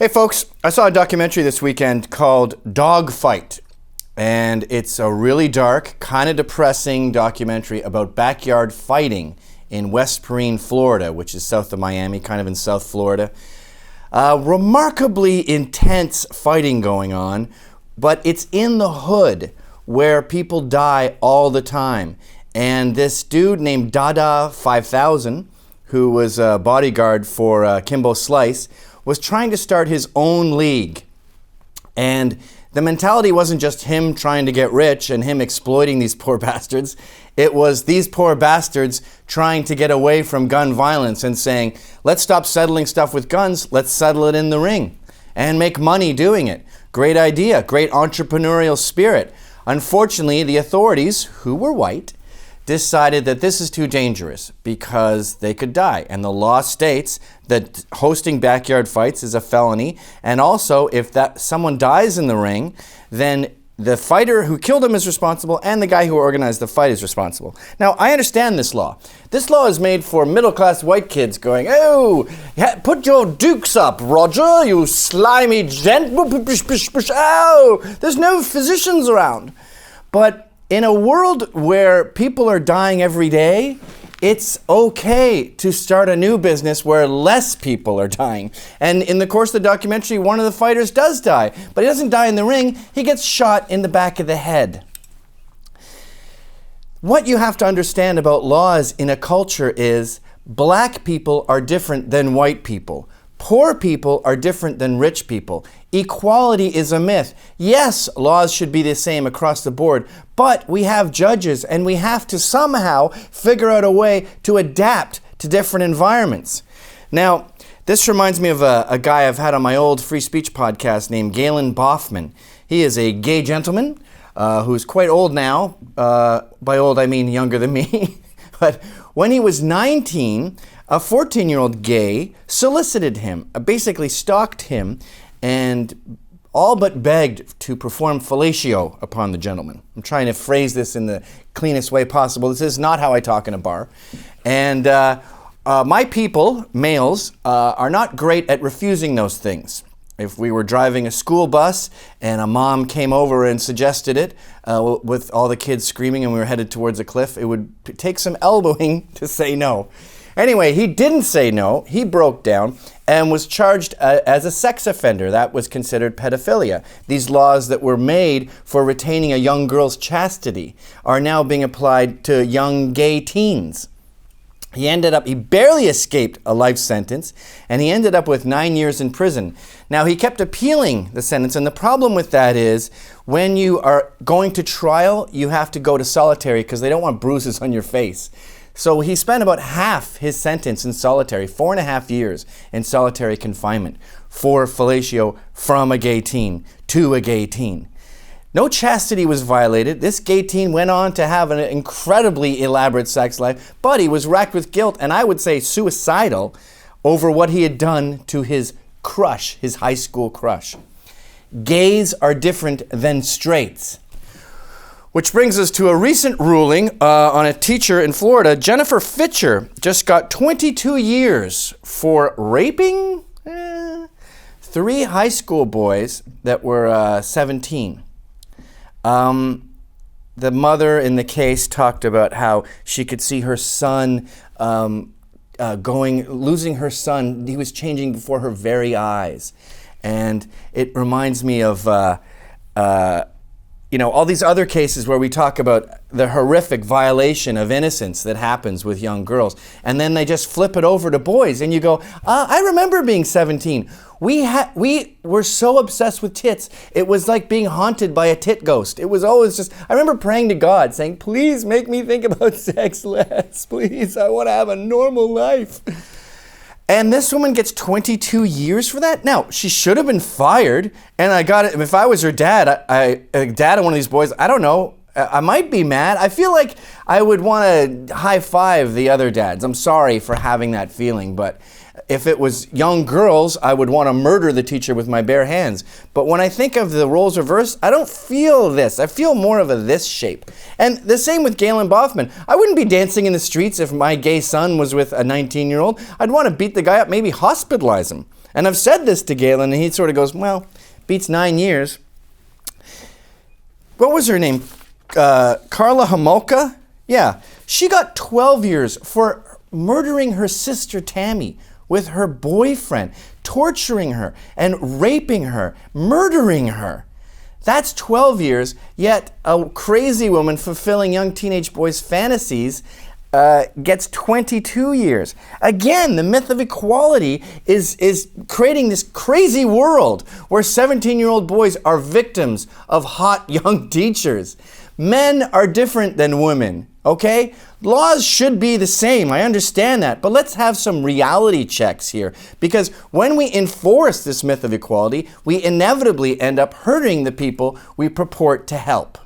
Hey folks, I saw a documentary this weekend called Dawg Fight, and it's a really dark, kind of depressing documentary about backyard fighting in West Perrine, Florida, which is south of Miami, kind of in South Florida. Remarkably intense fighting going on, but it's in the hood where people die all the time. And this dude named Dada 5000, who was a bodyguard for Kimbo Slice, was trying to start his own league. And the mentality wasn't just him trying to get rich and him exploiting these poor bastards. It was these poor bastards trying to get away from gun violence and saying, let's stop settling stuff with guns, let's settle it in the ring and make money doing it. Great idea, great entrepreneurial spirit. Unfortunately, the authorities, who were white, decided that this is too dangerous because they could die. And the law states that hosting backyard fights is a felony. And also, if someone dies in the ring, then the fighter who killed him is responsible and the guy who organized the fight is responsible. Now, I understand this law. This law is made for middle-class white kids going, oh, put your dukes up, Roger, you slimy gent. Oh, there's no physicians around. But in a world where people are dying every day, it's okay to start a new business where less people are dying. And in the course of the documentary, one of the fighters does die, but he doesn't die in the ring, he gets shot in the back of the head. What you have to understand about laws in a culture is black people are different than white people. Poor people are different than rich people. Equality is a myth. Yes, laws should be the same across the board, but we have judges and we have to somehow figure out a way to adapt to different environments. Now, this reminds me of a guy I've had on my old free speech podcast named Gavin McInnes. He is a gay gentleman who's quite old now. By old, I mean younger than me. But when he was 19, a 14-year-old gay solicited him, basically stalked him, and all but begged to perform fellatio upon the gentleman. I'm trying to phrase this in the cleanest way possible. This is not how I talk in a bar. And my people, males, are not great at refusing those things. If we were driving a school bus and a mom came over and suggested it with all the kids screaming and we were headed towards a cliff, it would take some elbowing to say no. Anyway, he didn't say no. He broke down and was charged as a sex offender. That was considered pedophilia. These laws that were made for retaining a young girl's chastity are now being applied to young gay teens. He barely escaped a life sentence, and he ended up with 9 years in prison. Now, he kept appealing the sentence, and the problem with that is when you are going to trial, you have to go to solitary because they don't want bruises on your face. So he spent about half his sentence in solitary, 4.5 years in solitary confinement for fellatio from a gay teen to a gay teen. No chastity was violated. This gay teen went on to have an incredibly elaborate sex life, but he was racked with guilt, and I would say suicidal, over what he had done to his crush, his high school crush. Gays are different than straights. Which brings us to a recent ruling on a teacher in Florida. Jennifer Fitcher just got 22 years for raping 3 high school boys that were 17. The mother in the case talked about how she could see her son losing her son. He was changing before her very eyes. And it reminds me of all these other cases where we talk about the horrific violation of innocence that happens with young girls. And then they just flip it over to boys. And you go, I remember being 17. We were so obsessed with tits. It was like being haunted by a tit ghost. It was always just, I remember praying to God saying, please make me think about sex less. Please, I want to have a normal life. And this woman gets 22 years for that? Now, she should have been fired, and I got it. If I was her dad, a dad of one of these boys, I don't know, I might be mad. I feel like I would want to high five the other dads. I'm sorry for having that feeling, but if it was young girls, I would want to murder the teacher with my bare hands. But when I think of the roles reversed, I don't feel this. I feel more of a this shape. And the same with Galen Bothman. I wouldn't be dancing in the streets if my gay son was with a 19-year-old. I'd want to beat the guy up, maybe hospitalize him. And I've said this to Galen, and he sort of goes, well, beats 9 years. What was her name? Carla Homolka? Yeah. She got 12 years for murdering her sister Tammy with her boyfriend, torturing her and raping her, murdering her. That's 12 years, yet a crazy woman fulfilling young teenage boys' fantasies gets 22 years. Again, the myth of equality is creating this crazy world where 17-year-old boys are victims of hot young teachers. Men are different than women, okay? Laws should be the same, I understand that, but let's have some reality checks here, because when we enforce this myth of equality, we inevitably end up hurting the people we purport to help.